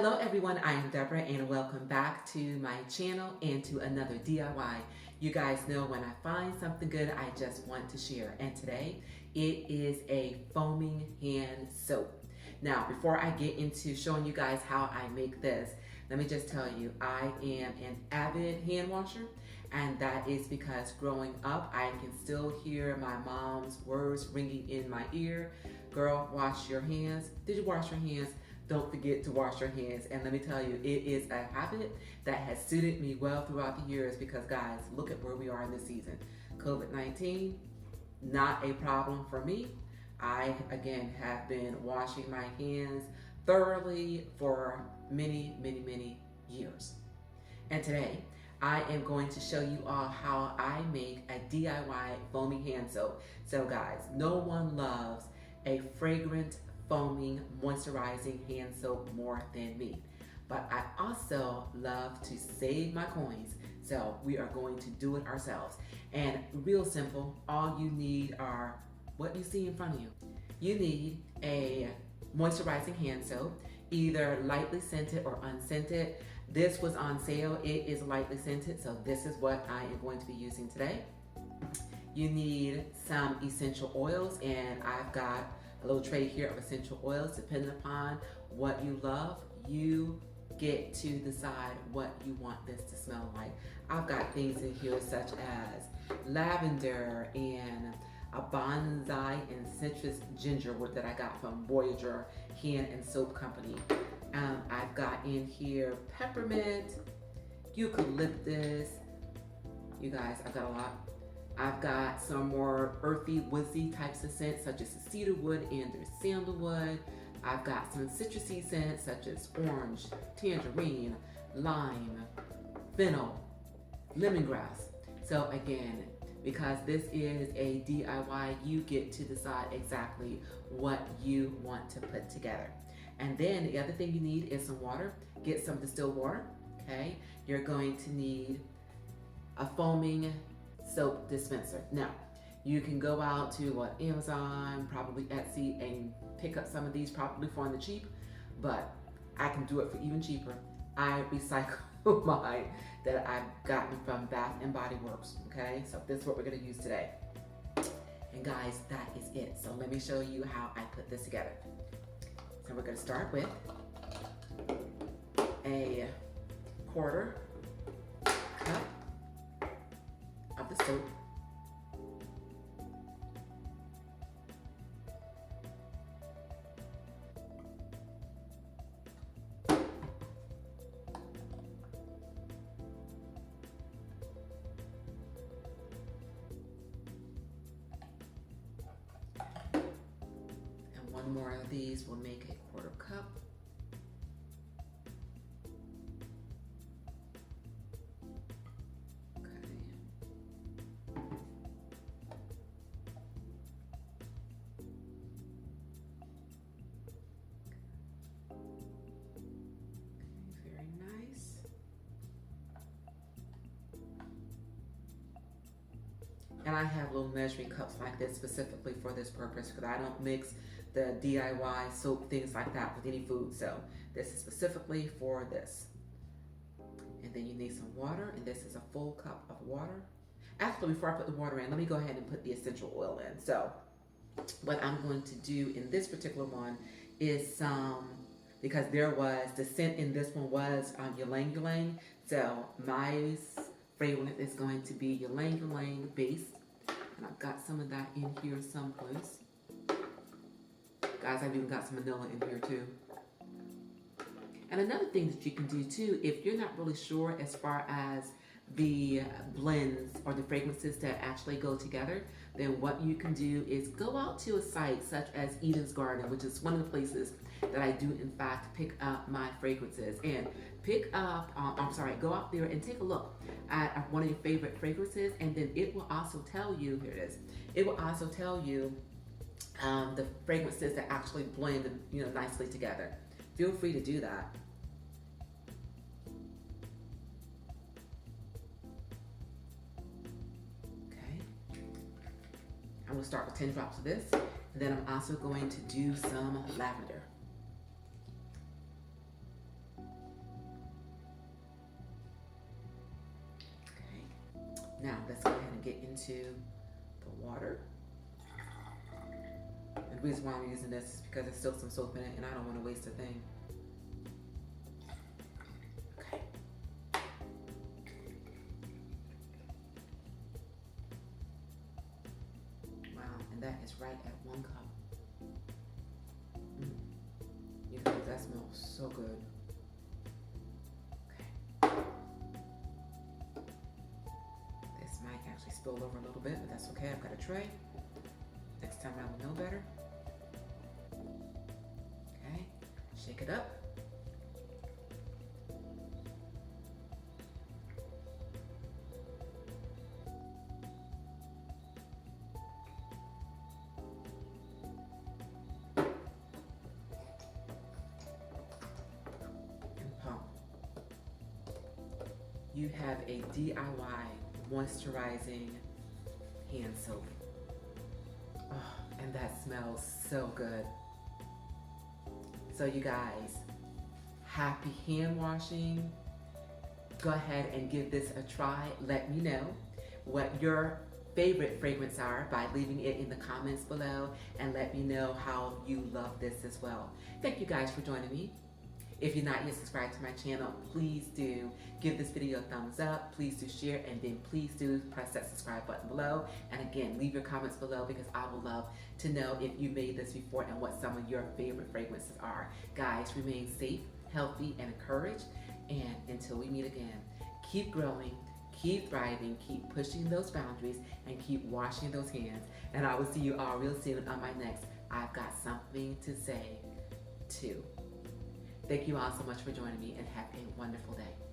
Hello everyone, I am Deborah and welcome back to my channel and to another DIY. You guys know when I find something good, I just want to share. And today, it is a foaming hand soap. Now, before I get into showing you guys how I make this, let me just tell you, I am an avid hand washer. And that is because growing up, I can still hear my mom's words ringing in my ear. Girl, wash your hands. Did you wash your hands? Don't forget to wash your hands. And let me tell you, it is a habit that has suited me well throughout the years because guys, look at where we are in this season. COVID-19, not a problem for me. I, again, have been washing my hands thoroughly for many, many, many years. And today, I am going to show you all how I make a DIY foaming hand soap. So guys, no one loves a fragrant, foaming, moisturizing hand soap more than me. But I also love to save my coins. So we are going to do it ourselves. And real simple, all you need are what you see in front of you. You need a moisturizing hand soap, either lightly scented or unscented. This was on sale, it is lightly scented, so this is what I am going to be using today. You need some essential oils, and I've got a little tray here of essential oils. Depending upon what you love, you get to decide what you want this to smell like. I've got things in here such as lavender and a bonsai and citrus gingerwood that I got from Voyager Hand and Soap Company. I've got in here peppermint, eucalyptus. You guys, I've got a lot. I've got some more earthy, woodsy types of scents such as cedarwood and there's sandalwood. I've got some citrusy scents such as orange, tangerine, lime, fennel, lemongrass. So again, because this is a DIY, you get to decide exactly what you want to put together. And then the other thing you need is some water. Get some distilled water, okay? You're going to need a foaming soap dispenser. Now, you can go out to Amazon, probably Etsy, and pick up some of these probably for on the cheap, but I can do it for even cheaper. I recycle mine that I've gotten from Bath and Body Works, okay? So this is what we're gonna use today. And guys, that is it. So let me show you how I put this together. So we're gonna start with a quarter cup of the soap. And one more of these will make a quarter cup. And I have little measuring cups like this specifically for this purpose because I don't mix the DIY soap, things like that with any food. So this is specifically for this. And then you need some water, and this is a full cup of water. Actually, before I put the water in, let me go ahead and put the essential oil in. So what I'm going to do in this particular one is because there was, the scent in this one was Ylang. So Meyers fragrant is going to be Ylang based. And I've got some of that in here someplace. Guys, I've even got some vanilla in here too. And another thing that you can do too, if you're not really sure as far as the blends or the fragrances that actually go together, then what you can do is go out to a site such as Eden's Garden, which is one of the places that I do in fact pick up my fragrances. And go out there and take a look at one of your favorite fragrances, and then it will also tell you, here it is, it will also tell you the fragrances that actually blend nicely together. Feel free to do that. I'm going to start with 10 drops of this, and then I'm also going to do some lavender. Now let's go ahead and get into the water. And the reason why I'm using this is because there's still some soap in it and I don't want to waste a thing. Okay. Wow, and that is right at 1 cup. You guys, that smells so good. Okay. This might actually spill over a little bit, but that's okay. I've got a tray. Next time I will know better. Okay, shake it up. And pump. You have a DIY moisturizing hand soap. Oh, and that smells so good. So you guys, happy hand washing. Go ahead and give this a try. Let me know what your favorite fragrance are by leaving it in the comments below, and let me know how you love this as well. Thank you guys for joining me. If you're not yet subscribed to my channel, please do give this video a thumbs up, please do share, and then please do press that subscribe button below. And again, leave your comments below because I would love to know if you made this before and what some of your favorite fragrances are. Guys, remain safe, healthy, and encouraged. And until we meet again, keep growing, keep thriving, keep pushing those boundaries, and keep washing those hands. And I will see you all real soon on my next I've Got Something to Say too. Thank you all so much for joining me, and have a wonderful day.